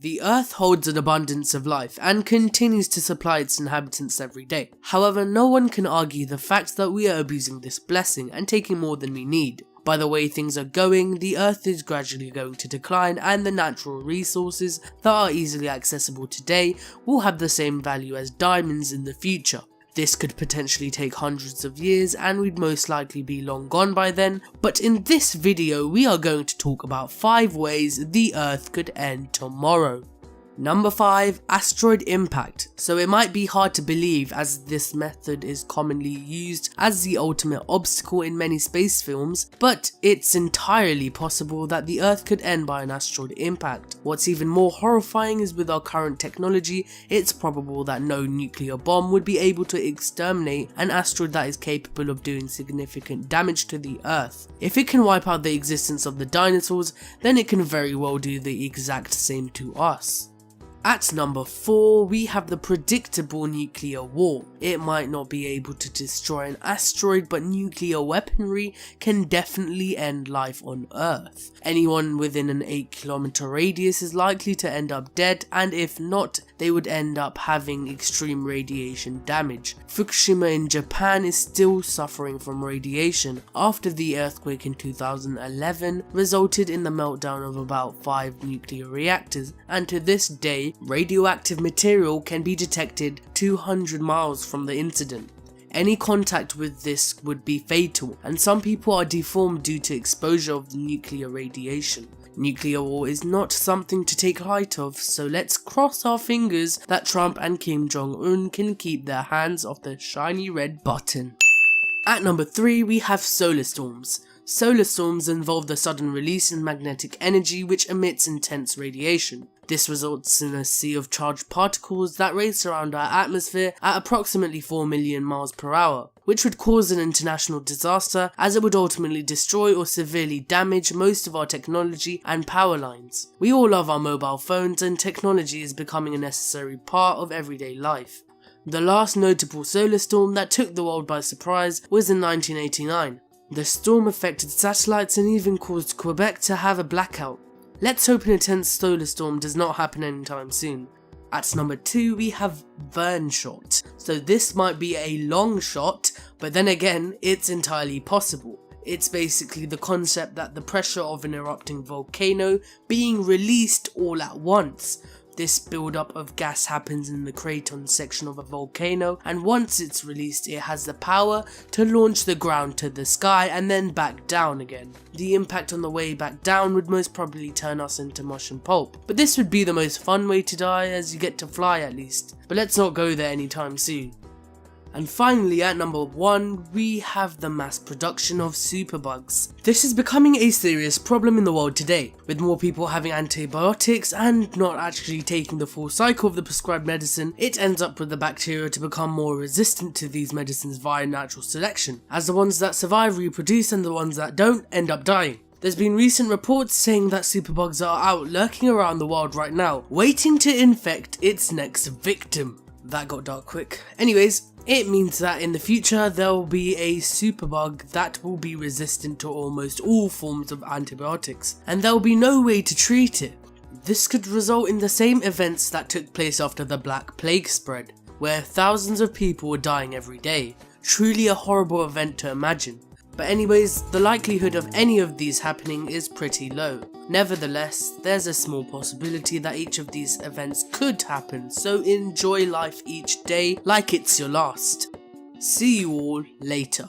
The Earth holds an abundance of life and continues to supply its inhabitants every day. However, no one can argue the fact that we are abusing this blessing and taking more than we need. By the way things are going, the Earth is gradually going to decline, and the natural resources that are easily accessible today will have the same value as diamonds in the future. This could potentially take hundreds of years and we'd most likely be long gone by then, but in this video we are going to talk about 5 ways the Earth could end tomorrow. Number 5. Asteroid impact. So it might be hard to believe, as this method is commonly used as the ultimate obstacle in many space films, but it's entirely possible that the Earth could end by an asteroid impact. What's even more horrifying is with our current technology, it's probable that no nuclear bomb would be able to exterminate an asteroid that is capable of doing significant damage to the Earth. If it can wipe out the existence of the dinosaurs, then it can very well do the exact same to us. At number 4, we have the predictable nuclear war. It might not be able to destroy an asteroid, but nuclear weaponry can definitely end life on Earth. Anyone within an 8-kilometer radius is likely to end up dead, and if not, they would end up having extreme radiation damage. Fukushima in Japan is still suffering from radiation after the earthquake in 2011 resulted in the meltdown of about 5 nuclear reactors, and to this day, radioactive material can be detected 200 miles from the incident. Any contact with this would be fatal, and some people are deformed due to exposure of the nuclear radiation. Nuclear war is not something to take height of, so let's cross our fingers that Trump and Kim Jong-un can keep their hands off the shiny red button. At number 3, we have solar storms. Solar storms involve the sudden release in magnetic energy which emits intense radiation. This results in a sea of charged particles that race around our atmosphere at approximately 4 million miles per hour, which would cause an international disaster as it would ultimately destroy or severely damage most of our technology and power lines. We all love our mobile phones, and technology is becoming a necessary part of everyday life. The last notable solar storm that took the world by surprise was in 1989. The storm affected satellites and even caused Quebec to have a blackout. Let's hope an intense solar storm does not happen anytime soon. At number 2, we have burn shot. So this might be a long shot, but then again, it's entirely possible. It's basically the concept that the pressure of an erupting volcano being released all at once. This buildup of gas happens in the craton section of a volcano, and once it's released it has the power to launch the ground to the sky and then back down again. The impact on the way back down would most probably turn us into mush and pulp, but this would be the most fun way to die, as you get to fly at least. But let's not go there anytime soon. And finally, at number 1, we have the mass production of superbugs. This is becoming a serious problem in the world today, with more people having antibiotics and not actually taking the full cycle of the prescribed medicine. It ends up with the bacteria to become more resistant to these medicines via natural selection, as the ones that survive reproduce and the ones that don't end up dying. There's been recent reports saying that superbugs are out lurking around the world right now, waiting to infect its next victim. That got dark quick. Anyways, it means that in the future there will be a superbug that will be resistant to almost all forms of antibiotics, and there will be no way to treat it. This could result in the same events that took place after the Black Plague spread, where thousands of people were dying every day. Truly a horrible event to imagine. But anyways, the likelihood of any of these happening is pretty low. Nevertheless, there's a small possibility that each of these events could happen, so enjoy life each day like it's your last. See you all later.